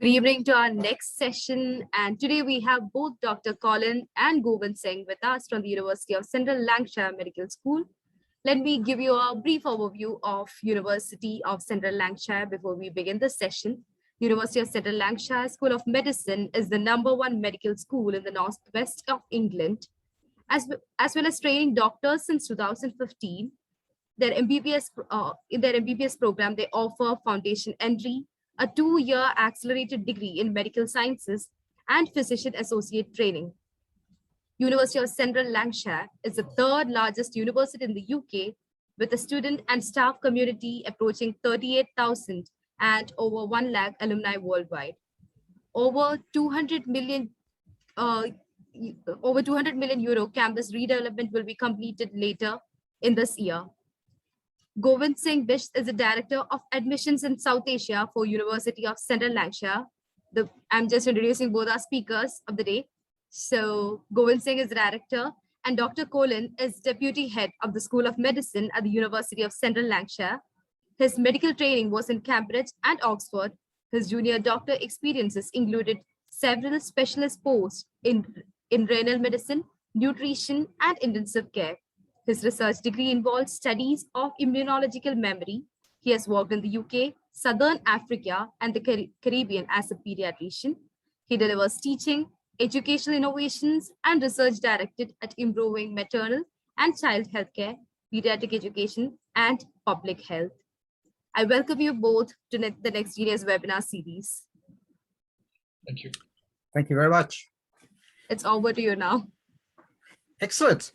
Good evening to our next session. And today we have both Dr. Colin and Govind Singh with us from the University of Central Lancashire Medical School. Let me give you a brief overview of University of Central Lancashire before we begin the session. University of Central Lancashire School of Medicine is the #1 medical school in the northwest of England, as well as training doctors since 2015. In their MBBS program, they offer foundation entry, a 2-year accelerated degree in medical sciences, and physician associate training. University of Central Lancashire is the third largest university in the UK, with a student and staff community approaching 38,000 and over 1 lakh alumni worldwide. Over 200 million euro campus redevelopment will be completed later in this year. Govind Singh Bisht is the Director of Admissions in South Asia for University of Central Lancashire. I'm just introducing both our speakers of the day. So Govind Singh is Director and Dr. Colin is Deputy Head of the School of Medicine at the University of Central Lancashire. His medical training was in Cambridge and Oxford. His junior doctor experiences included several specialist posts in renal medicine, nutrition, and intensive care. His research degree involves studies of immunological memory. He has worked in the UK, Southern Africa, and the Caribbean as a pediatrician. He delivers teaching, educational innovations, and research directed at improving maternal and child healthcare, pediatric education, and public health. I welcome you both to the Next Genius webinar series. Thank you. Thank you very much. It's over to you now. Excellent.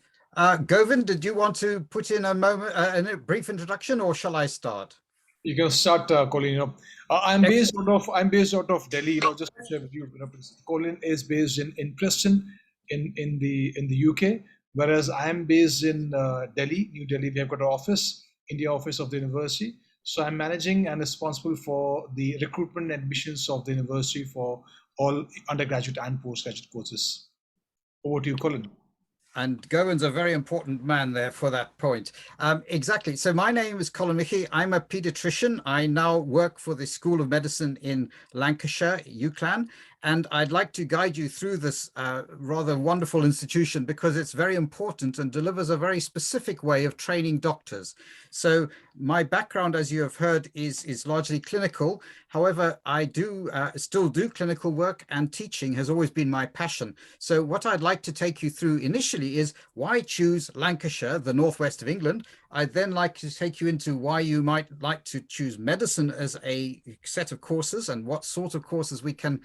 Govind, did you want to put in a brief introduction, or shall I start? You can start, Colin. I'm based out of Delhi. Just to share with you, Colin is based in Preston, in the UK, whereas I'm based in Delhi, New Delhi. We have got an office, India office of the university. So I'm managing and responsible for the recruitment and admissions of the university for all undergraduate and postgraduate courses. Over to you, Colin. And Govind's a very important man there for that point. Exactly. So my name is Colin Mickey. I'm a pediatrician. I now work for the School of Medicine in Lancashire, UCLan. And I'd like to guide you through this rather wonderful institution because it's very important and delivers a very specific way of training doctors. So my background, as you have heard, is largely clinical. However, I still do clinical work, and teaching has always been my passion. So what I'd like to take you through initially is why choose Lancashire, the northwest of England. I'd then like to take you into why you might like to choose medicine as a set of courses and what sort of courses we can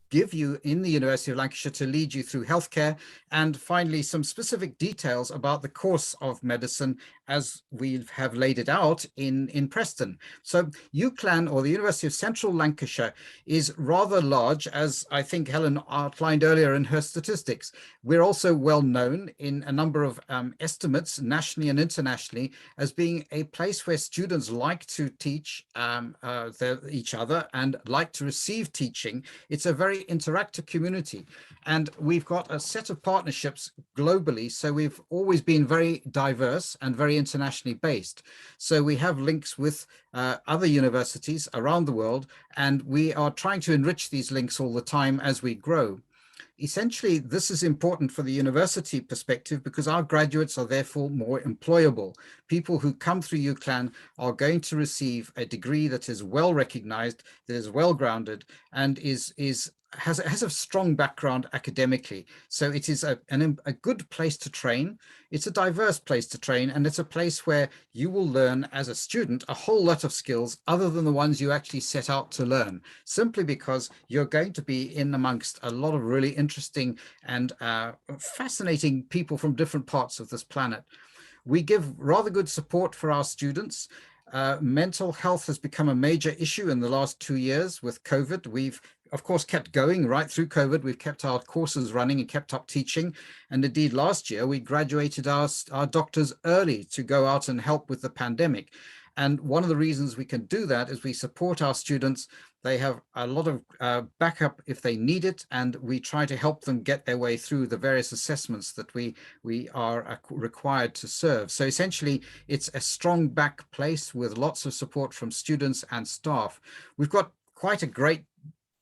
give you in the University of Lancashire to lead you through healthcare, and finally some specific details about the course of medicine as we have laid it out in Preston. So UCLan, or the University of Central Lancashire, is rather large, as I think Helen outlined earlier in her statistics. We're also well known in a number of estimates nationally and internationally as being a place where students like to teach each other and like to receive teaching. It's a very interactive community, and we've got a set of partnerships globally, so we've always been very diverse and very internationally based. So we have links with other universities around the world, and we are trying to enrich these links all the time as we grow. Essentially, this is important for the university perspective because our graduates are therefore more employable. People who come through UCLan are going to receive a degree that is well recognized, that is well grounded, and has a strong background academically. So it is a good place to train. It's a diverse place to train, and it's a place where you will learn as a student a whole lot of skills other than the ones you actually set out to learn, simply because you're going to be in amongst a lot of really interesting and fascinating people from different parts of this planet. We give rather good support for our students. Mental health has become a major issue in the last 2 years with COVID. We've of course kept going right through COVID. We've kept our courses running and kept up teaching. And indeed last year we graduated our doctors early to go out and help with the pandemic. And one of the reasons we can do that is we support our students. They have a lot of backup if they need it, and we try to help them get their way through the various assessments that we are required to serve. So essentially, it's a strong back place with lots of support from students and staff. We've got quite a great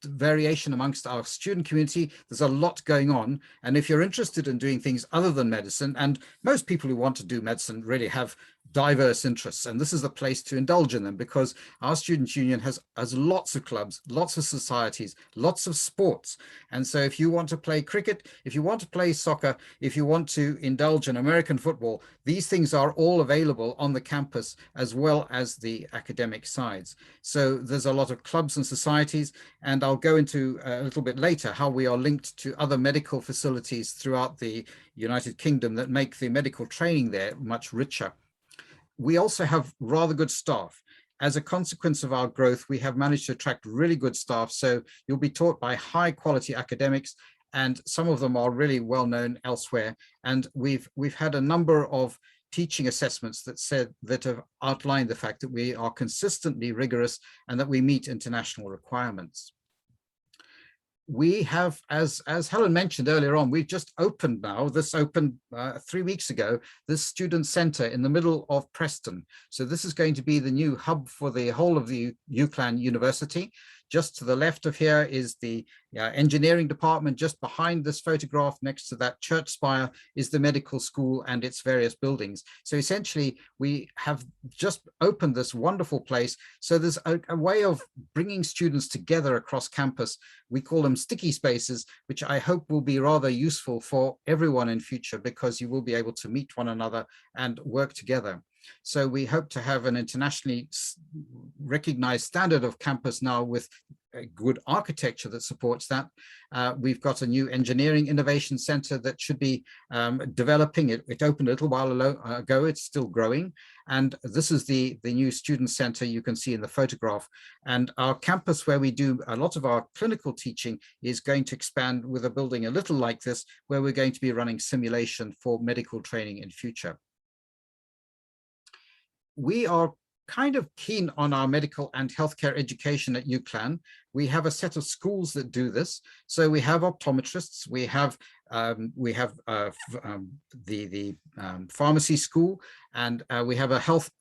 variation amongst our student community. There's a lot going on. And if you're interested in doing things other than medicine, and most people who want to do medicine really have diverse interests, and this is the place to indulge in them, because our student union has lots of clubs, lots of societies, lots of sports. And so if you want to play cricket, if you want to play soccer, if you want to indulge in American football, these things are all available on the campus as well as the academic sides. So there's a lot of clubs and societies, and I'll go into a little bit later how we are linked to other medical facilities throughout the United Kingdom that make the medical training there much richer. We also have rather good staff. As a consequence of our growth, we have managed to attract really good staff. So you'll be taught by high quality academics, and some of them are really well known elsewhere. And we've had a number of teaching assessments that have outlined the fact that we are consistently rigorous and that we meet international requirements. We have, as Helen mentioned earlier on, we've just opened now, this opened 3 weeks ago, this student center in the middle of Preston. So this is going to be the new hub for the whole of the UCLan University. Just to the left of here is the engineering department. Just behind this photograph, next to that church spire, is the medical school and its various buildings. So essentially, we have just opened this wonderful place. So there's a way of bringing students together across campus. We call them sticky spaces, which I hope will be rather useful for everyone in future, because you will be able to meet one another and work together. So we hope to have an internationally recognized standard of campus now, with a good architecture that supports that. We've got a new engineering innovation center that should be developing. It opened a little while ago. It's still growing. And this is the new student center you can see in the photograph. And our campus, where we do a lot of our clinical teaching, is going to expand with a building a little like this, where we're going to be running simulation for medical training in future. We are kind of keen on our medical and healthcare education at UCLan. We have a set of schools that do this. So we have optometrists, we have the pharmacy school, and we have a health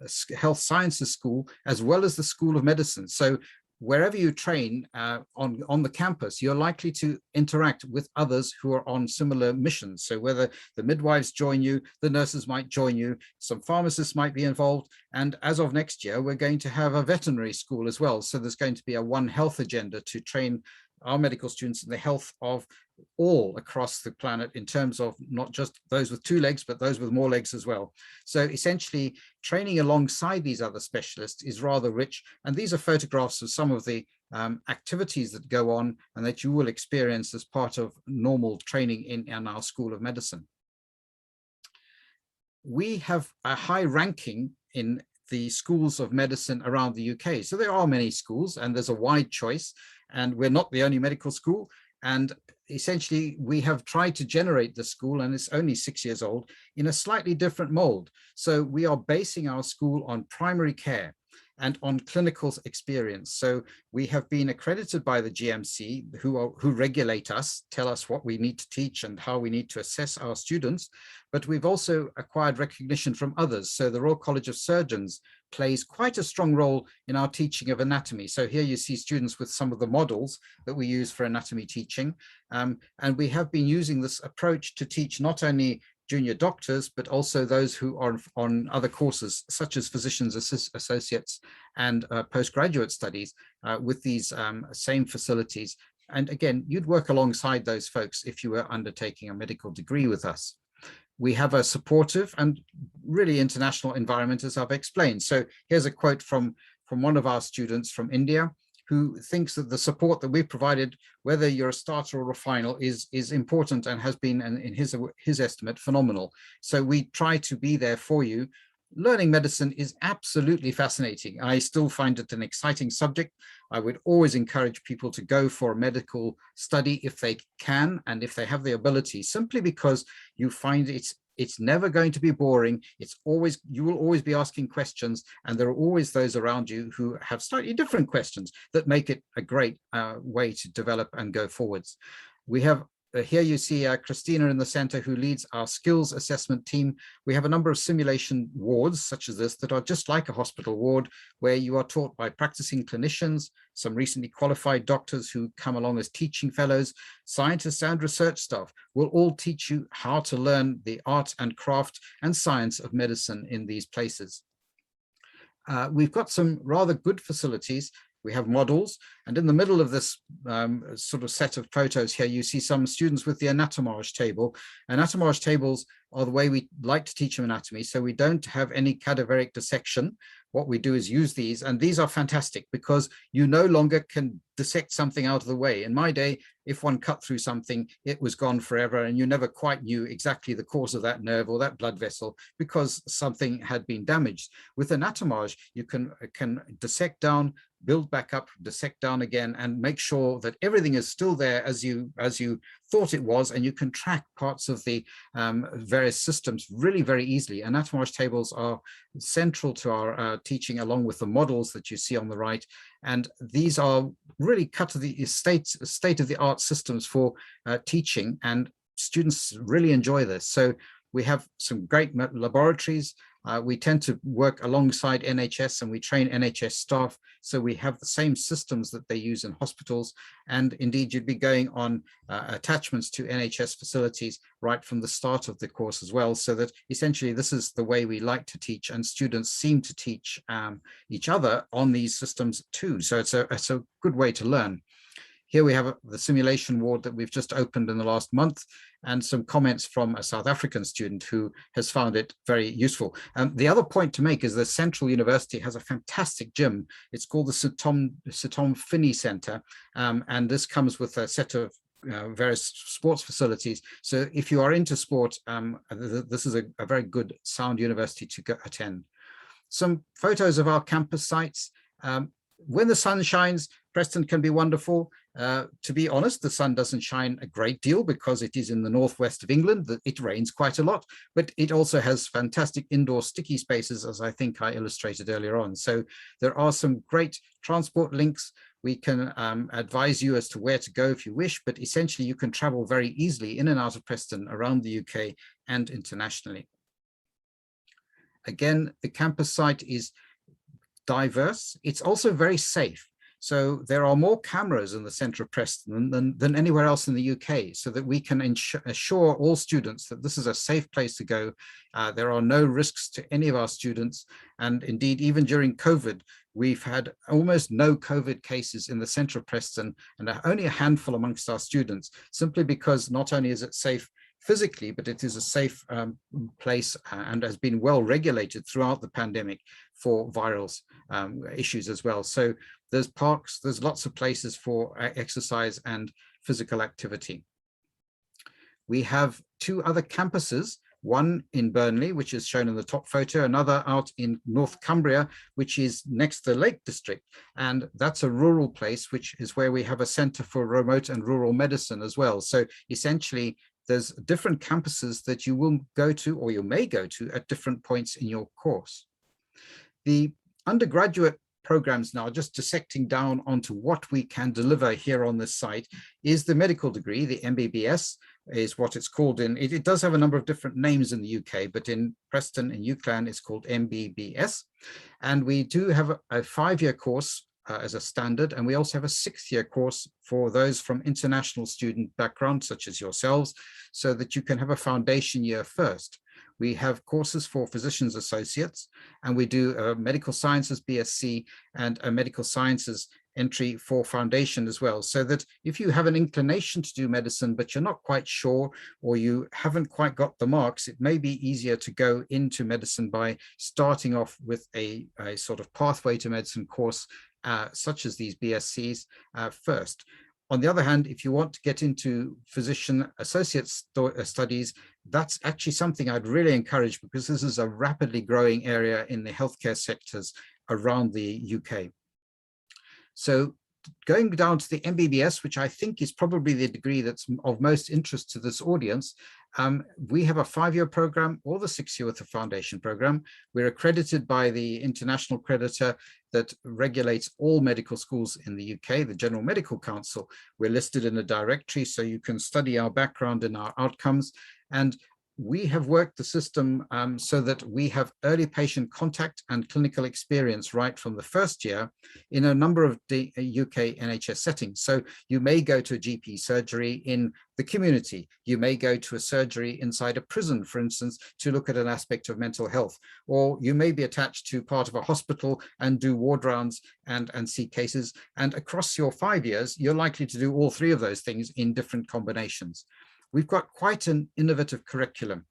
sciences school, as well as the School of Medicine. So wherever you train on the campus, you're likely to interact with others who are on similar missions. So whether the midwives join you, the nurses might join you, some pharmacists might be involved. And as of next year, we're going to have a veterinary school as well. So there's going to be a One Health agenda to train our medical students in the health of all across the planet, in terms of not just those with 2 legs, but those with more legs as well. So essentially, training alongside these other specialists is rather rich. And these are photographs of some of the activities that go on and that you will experience as part of normal training in our School of Medicine. We have a high ranking in the schools of medicine around the UK. So there are many schools, and there's a wide choice, and we're not the only medical school. And essentially, we have tried to generate the school, and it's only 6 years old, in a slightly different mold. So we are basing our school on primary care and on clinical experience. So we have been accredited by the GMC, who regulate us, tell us what we need to teach and how we need to assess our students. But we've also acquired recognition from others. So the Royal College of Surgeons plays quite a strong role in our teaching of anatomy. So here you see students with some of the models that we use for anatomy teaching. And we have been using this approach to teach not only junior doctors, but also those who are on other courses, such as physicians associates and postgraduate studies with these same facilities. And again, you'd work alongside those folks if you were undertaking a medical degree with us. We have a supportive and really international environment, as I've explained. So here's a quote from one of our students from India, who thinks that the support that we've provided, whether you're a starter or a final, is important and has been, in his estimate, phenomenal. So we try to be there for you. Learning medicine is absolutely fascinating. I still find it an exciting subject. I would always encourage people to go for a medical study if they can and if they have the ability, simply because you find it's never going to be boring. You will always be asking questions, and there are always those around you who have slightly different questions that make it a great way to develop and go forwards. We have here you see Christina in the center, who leads our skills assessment team. We have a number of simulation wards such as this that are just like a hospital ward, where you are taught by practicing clinicians, some recently qualified doctors who come along as teaching fellows, scientists and research staff will all teach you how to learn the art and craft and science of medicine in these places. We've got some rather good facilities. We have models, and in the middle of this sort of set of photos here, you see some students with the anatomage table. Anatomage tables are the way we like to teach them anatomy, so we don't have any cadaveric dissection. What we do is use these, and these are fantastic because you no longer can dissect something out of the way. In my day, if one cut through something, it was gone forever, and you never quite knew exactly the cause of that nerve or that blood vessel because something had been damaged. With anatomage, you can dissect down, build back up, dissect down again, and make sure that everything is still there as you thought it was, and you can track parts of the various systems really very easily. Anatomage tables are central to our teaching, along with the models that you see on the right, and these are really cut to the state-of-the-art systems for teaching, and students really enjoy this. So we have some great laboratories. We tend to work alongside NHS, and we train NHS staff, so we have the same systems that they use in hospitals. And indeed, you'd be going on attachments to NHS facilities right from the start of the course as well, so that essentially this is the way we like to teach, and students seem to teach each other on these systems too. So it's a good way to learn. Here we have the simulation ward that we've just opened in the last month, and some comments from a South African student who has found it very useful. The other point to make is that Central University has a fantastic gym. It's called the Sir Tom Finney Centre, and this comes with a set of various sports facilities. So if you are into sport, this is a very good, sound university to attend. Some photos of our campus sites. When the sun shines, Preston can be wonderful. To be honest, the sun doesn't shine a great deal because it is in the northwest of England. It rains quite a lot, but it also has fantastic indoor sticky spaces, as I think I illustrated earlier on. So there are some great transport links. We can advise you as to where to go if you wish, but essentially you can travel very easily in and out of Preston, around the UK and internationally. Again, the campus site is diverse. It's also very safe. So there are more cameras in the centre of Preston than anywhere else in the UK, so that we can assure all students that this is a safe place to go. There are no risks to any of our students. And indeed, even during COVID, we've had almost no COVID cases in the centre of Preston, and only a handful amongst our students, simply because not only is it safe physically, but it is a safe place and has been well regulated throughout the pandemic for viral issues as well. So there's parks, there's lots of places for exercise and physical activity. We have two other campuses, one in Burnley, which is shown in the top photo, another out in North Cumbria, which is next to the Lake District. And that's a rural place, which is where we have a centre for remote and rural medicine as well. So essentially, there's different campuses that you will go to, or you may go to, at different points in your course. The undergraduate programs now, just dissecting down onto what we can deliver here on this site, is the medical degree. The MBBS is what it's called in, it does have a number of different names in the UK, but in Preston and UCLan it's called MBBS. And we do have a 5-year course as a standard, and we also have a 6-year course for those from international student background, such as yourselves, so that you can have a foundation year first. We have courses for physicians associates, and we do a medical sciences BSc and a medical sciences entry for foundation as well, so that if you have an inclination to do medicine, but you're not quite sure, or you haven't quite got the marks, it may be easier to go into medicine by starting off with a sort of pathway to medicine course, such as these BScs first. On the other hand, if you want to get into physician associate studies, that's actually something I'd really encourage, because this is a rapidly growing area in the healthcare sectors around the UK. So going down to the MBBS, which I think is probably the degree that's of most interest to this audience, we have a 5-year program or the 6-year with the foundation program. We're accredited by the international creditor that regulates all medical schools in the UK, the General Medical Council. We're listed in a directory, so you can study our background and our outcomes. And we have worked the system so that we have early patient contact and clinical experience right from the first year in a number of the UK NHS settings. So you may go to a GP surgery in the community. You may go to a surgery inside a prison, for instance, to look at an aspect of mental health, or you may be attached to part of a hospital and do ward rounds and see cases. And across your 5 years, you're likely to do all 3 of those things in different combinations. We've got quite an innovative curriculum,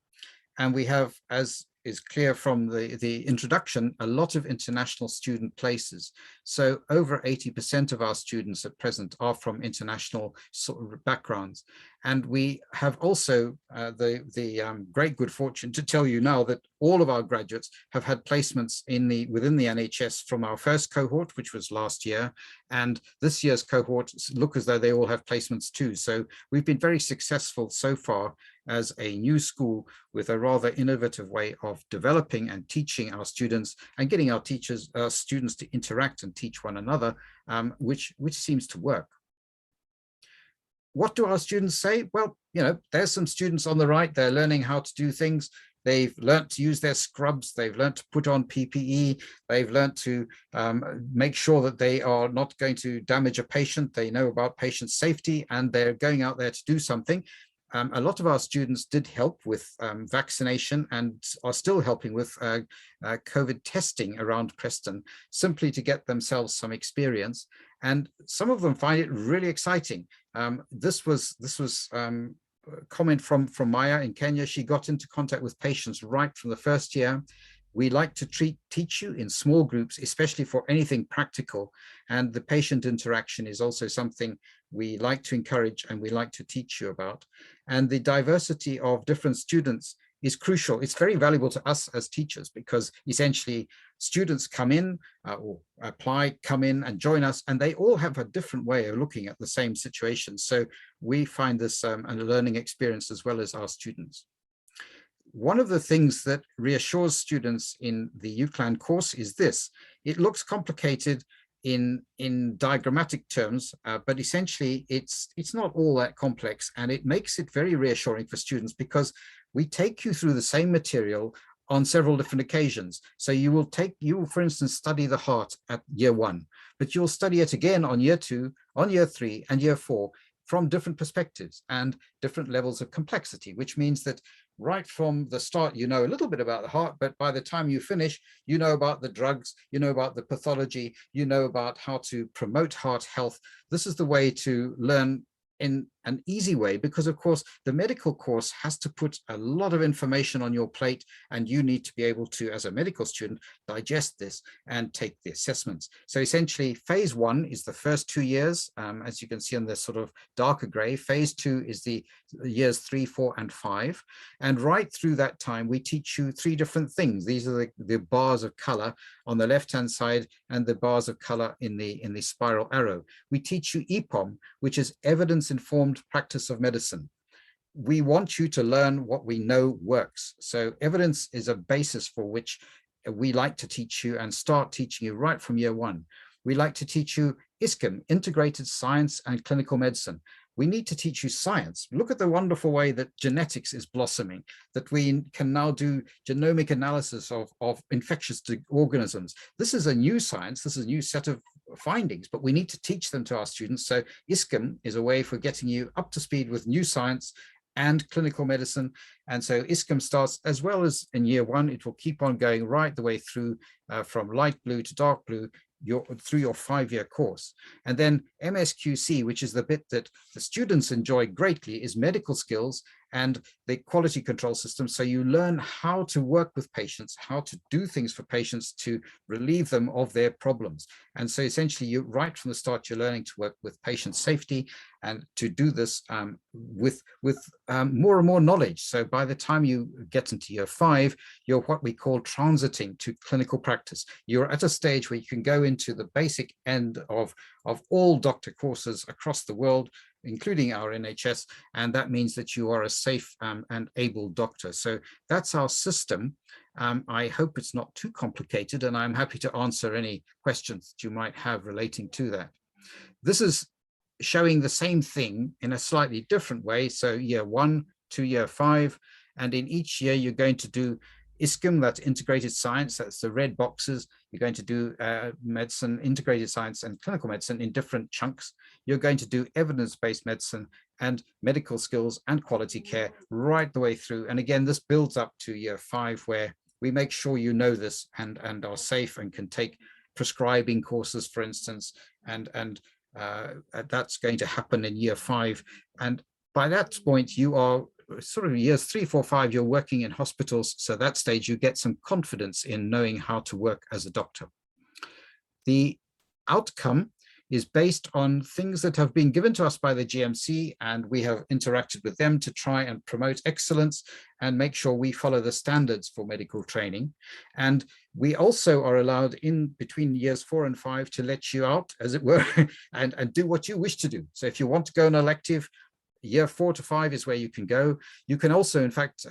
and we have, as is clear from the introduction, a lot of international student places. So over 80% of our students at present are from international sort of backgrounds. And we have also the great good fortune to tell you now that all of our graduates have had placements within the NHS from our first cohort, which was last year. And this year's cohort look as though they all have placements too. So we've been very successful so far as a new school with a rather innovative way of developing and teaching our students and getting our students to interact and teach one another, which seems to work. What do our students say? Well, you know, there's some students on the right, they're learning how to do things. They've learned to use their scrubs. They've learned to put on PPE. They've learned to make sure that they are not going to damage a patient. They know about patient safety, and they're going out there to do something. A lot of our students did help with vaccination and are still helping with COVID testing around Preston, simply to get themselves some experience. And some of them find it really exciting. This was comment from Maya in Kenya. She got into contact with patients right from the first year. We like to teach you in small groups, especially for anything practical. And the patient interaction is also something we like to encourage and we like to teach you about. And the diversity of different students is crucial. It's very valuable to us as teachers, because essentially students come in or apply, come in and join us, and they all have a different way of looking at the same situation. So we find this a learning experience as well as our students. One of the things that reassures students in the UCLan course is this: it looks complicated in diagrammatic terms, but essentially it's not all that complex, and it makes it very reassuring for students because we take you through the same material on several different occasions. So you will, for instance, study the heart at year 1, but you'll study it again on year 2, on year 3, and year 4 from different perspectives and different levels of complexity, which means that right from the start, you know a little bit about the heart, but by the time you finish, you know about the drugs, you know about the pathology, you know about how to promote heart health. This is the way to learn in an easy way, because of course the medical course has to put a lot of information on your plate, and you need to be able to, as a medical student, digest this and take the assessments. So essentially phase 1 is the first 2 years, as you can see on this sort of darker gray. Phase 2 is the years 3, 4, and 5, and right through that time we teach you 3 different things. These are the bars of color on the left hand side and the bars of color in the spiral arrow. We teach you EPOM, which is evidence-informed practice of medicine. We want you to learn what we know works. So evidence is a basis for which we like to teach you and start teaching you right from year 1. We like to teach you ISCM, Integrated Science and Clinical Medicine. We need to teach you science. Look at the wonderful way that genetics is blossoming, that we can now do genomic analysis of infectious organisms. This is a new science, this is a new set of findings, but we need to teach them to our students. So ISCM is a way for getting you up to speed with new science and clinical medicine. And so ISCM starts, as well as in year 1, it will keep on going right the way through from light blue to dark blue, through your 5-year course. And then MSQC, which is the bit that the students enjoy greatly, is medical skills. and the quality control system. So you learn how to work with patients, how to do things for patients to relieve them of their problems. And so essentially, you right from the start, you're learning to work with patient safety and to do this with more and more knowledge. So by the time you get into year 5, you're what we call transiting to clinical practice. You're at a stage where you can go into the basic end of all doctor courses across the world, including our NHS, and that means that you are a safe and able doctor. So that's our system. I hope it's not too complicated, and I'm happy to answer any questions that you might have relating to that. This is showing the same thing in a slightly different way. So year 1 to year 5, and in each year you're going to do ISCM, that's integrated science, that's the red boxes. You're going to do medicine, integrated science and clinical medicine in different chunks. You're going to do evidence-based medicine and medical skills and quality care right the way through. And again, this builds up to year 5, where we make sure you know this and are safe and can take prescribing courses, for instance, and that's going to happen in year 5. And by that point, you are sort of years 3, 4, 5, you're working in hospitals. So at that stage, you get some confidence in knowing how to work as a doctor. The outcome is based on things that have been given to us by the GMC, and we have interacted with them to try and promote excellence and make sure we follow the standards for medical training. And we also are allowed in between years 4 and 5 to let you out, as it were, and do what you wish to do. So if you want to go an elective, year 4 to 5 is where you can go. You can also, in fact,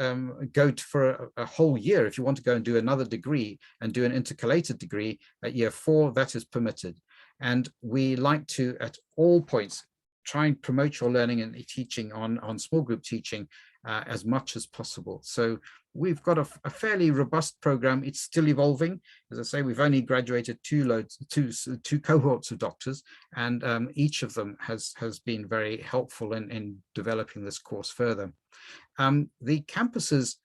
go for a whole year. If you want to go and do another degree and do an intercalated degree at year 4, that is permitted. And we like to, at all points, try and promote your learning and teaching on small group teaching as much as possible. So we've got a fairly robust program. It's still evolving. As I say, we've only graduated two cohorts of doctors, and each of them has been very helpful in developing this course further. The campuses,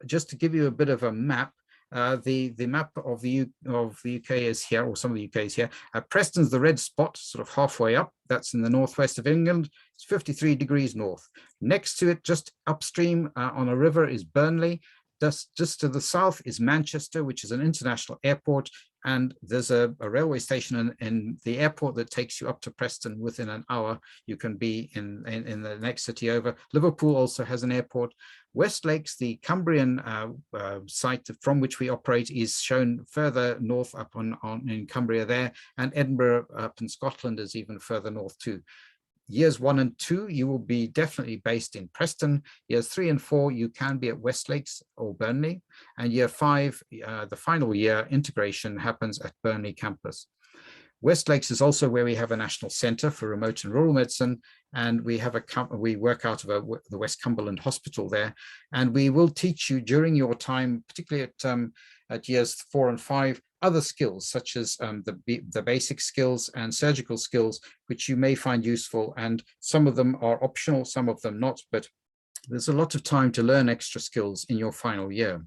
just to give you a bit of a map, the map of the UK is here, or some of the UK is here. Preston's the red spot, sort of halfway up. That's in the northwest of England. It's 53 degrees north. Next to it, just upstream on a river, is Burnley. Just to the south is Manchester, which is an international airport. And there's a railway station in the airport that takes you up to Preston within an hour. You can be in the next city over. Liverpool also has an airport. West Lakes, the Cumbrian site from which we operate, is shown further north up in Cumbria there. And Edinburgh up in Scotland is even further north too. Years 1 and 2, you will be definitely based in Preston. Years 3 and 4, you can be at West Lakes or Burnley. And year 5, the final year, integration happens at Burnley campus. West Lakes is also where we have a national centre for remote and rural medicine, and we work out of the West Cumberland Hospital there, and we will teach you during your time, particularly at years 4 and 5, other skills such as the basic skills and surgical skills, which you may find useful, and some of them are optional, some of them not, but there's a lot of time to learn extra skills in your final year.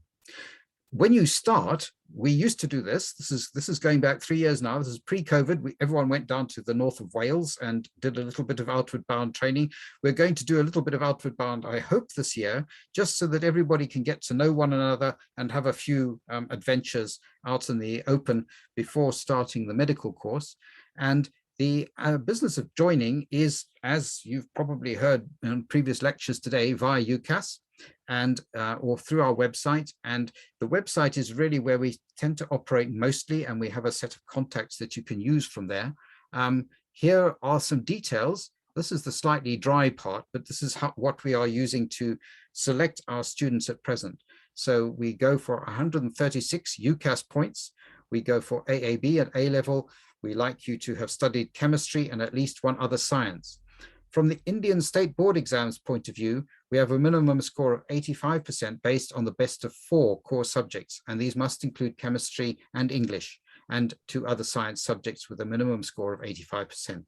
When you start, we used to do this. This is going back 3 years now. This is pre-COVID. Everyone went down to the north of Wales and did a little bit of outward bound training. We're going to do a little bit of outward bound, I hope, this year, just so that everybody can get to know one another and have a few adventures out in the open before starting the medical course. And the business of joining is, as you've probably heard in previous lectures today, via UCAS and or through our website. And the website is really where we tend to operate mostly, and we have a set of contacts that you can use from there. Here are some details. This is the slightly dry part, but this is what we are using to select our students at present. So we go for 136 UCAS points. We go for AAB at A level. We like you to have studied chemistry and at least one other science. From the Indian State Board exams point of view, we have a minimum score of 85% based on the best of 4 core subjects, and these must include chemistry and English, and 2 other science subjects with a minimum score of 85%.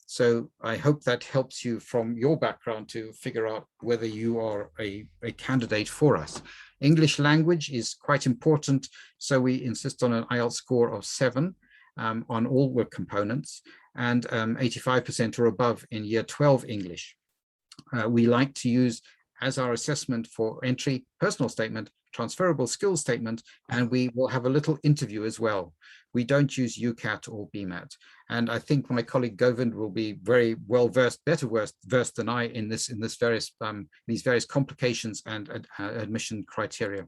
So I hope that helps you from your background to figure out whether you are a candidate for us. English language is quite important, so we insist on an IELTS score of 7 on all work components, and 85% or above in year 12 English. We like to use as our assessment for entry, personal statement, transferable skills statement, and we will have a little interview as well. We don't use UCAT or BMAT. And I think my colleague Govind will be very well versed, better versed than I in these various complications and admission criteria.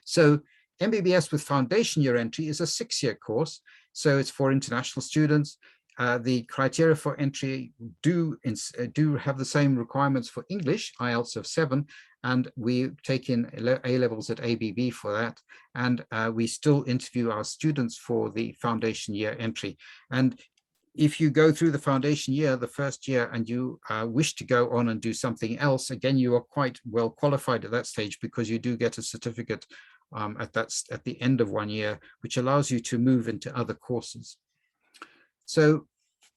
So MBBS with foundation year entry is a 6-year course. So it's for international students. The criteria for entry do have the same requirements for English, IELTS of 7, and we take in A-levels at ABB for that. And we still interview our students for the foundation year entry. And if you go through the foundation year, the first year, and you wish to go on and do something else, again, you are quite well qualified at that stage because you do get a certificate at the end of 1 year, which allows you to move into other courses. So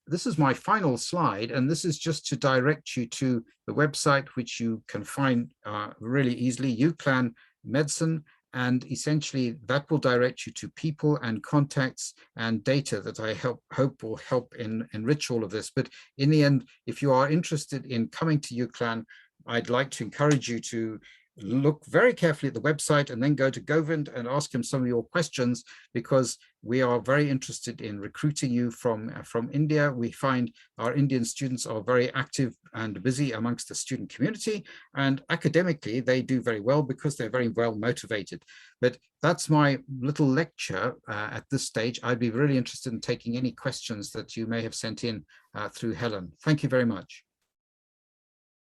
this is my final slide, and this is just to direct you to the website, which you can find really easily, UCLan Medicine, and essentially that will direct you to people and contacts and data that I hope will help enrich all of this. But in the end, if you are interested in coming to UCLan, I'd like to encourage you to look very carefully at the website and then go to Govind and ask him some of your questions, because we are very interested in recruiting you from India. We find our Indian students are very active and busy amongst the student community, and academically they do very well because they're very well motivated. But that's my little lecture at this stage. I'd be really interested in taking any questions that you may have sent in through Helen. Thank you very much.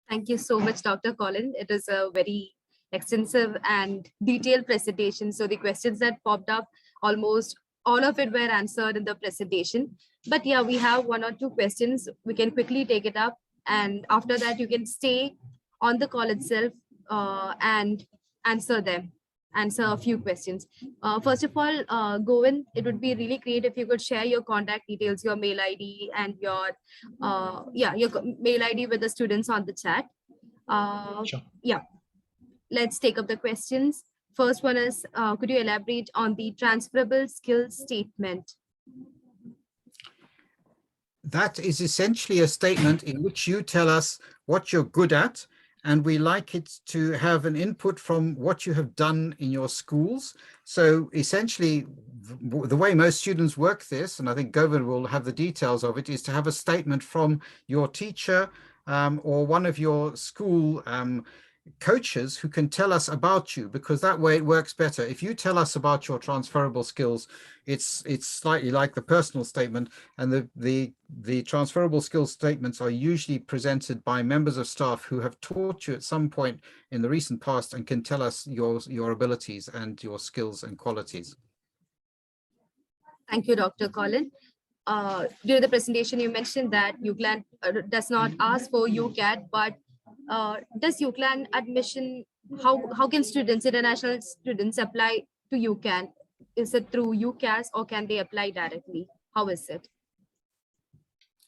Thank you so much, Dr. Colin. It is a very extensive and detailed presentation. So the questions that popped up, almost all of it were answered in the presentation. But yeah, we have 1 or 2 questions. We can quickly take it up. And after that, you can stay on the call itself and answer a few questions. First of all, Govind, it would be really great if you could share your contact details, your mail ID and your mail ID with the students on the chat. Sure. Yeah, let's take up the questions. First one is, could you elaborate on the transferable skills statement? That is essentially a statement in which you tell us what you're good at, and we like it to have an input from what you have done in your schools. So essentially, the way most students work this, and I think Govind will have the details of it, is to have a statement from your teacher or one of your school coaches who can tell us about you, because that way it works better. If you tell us about your transferable skills, it's slightly like the personal statement, and the transferable skills statements are usually presented by members of staff who have taught you at some point in the recent past and can tell us your abilities and your skills and qualities. Thank you, Dr. Colin. During the presentation, you mentioned that UCLan does not ask for UCAT, but does UCLan admission, how can students, international students, apply to UCAN? Is it through UCAS or can they apply directly? How is it?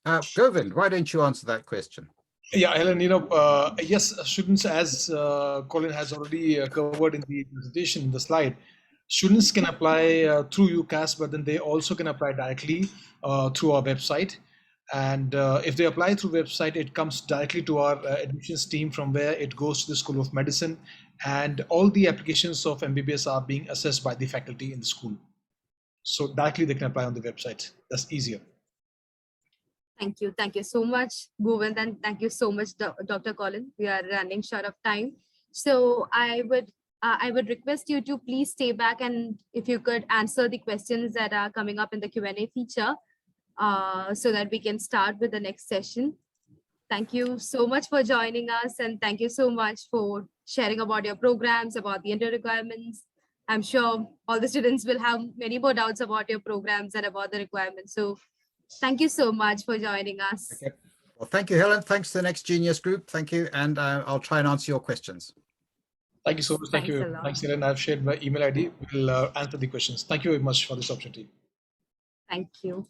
Govind, why don't you answer that question? Yeah, Helen, yes, students, as Colin has already covered in the presentation, in the slide, students can apply through UCAS, but then they also can apply directly through our website. And if they apply through website, it comes directly to our admissions team, from where it goes to the School of Medicine, and all the applications of MBBS are being assessed by the faculty in the school. So directly they can apply on the website. That's easier. Thank you. Thank you so much, Govind, and thank you so much, Dr. Colin. We are running short of time. So I would request you to please stay back, and if you could answer the questions that are coming up in the Q&A feature, so that we can start with the next session. Thank you so much for joining us, and thank you so much for sharing about your programs, about the entry requirements. I'm sure all the students will have many more doubts about your programs and about the requirements. So thank you so much for joining us. Okay. Well, thank you, Helen. Thanks to the Next Genius group. Thank you. And I'll try and answer your questions. Thank you so much. Thank you. Thanks, Helen. I've shared my email ID. We'll answer the questions. Thank you very much for this opportunity. Thank you.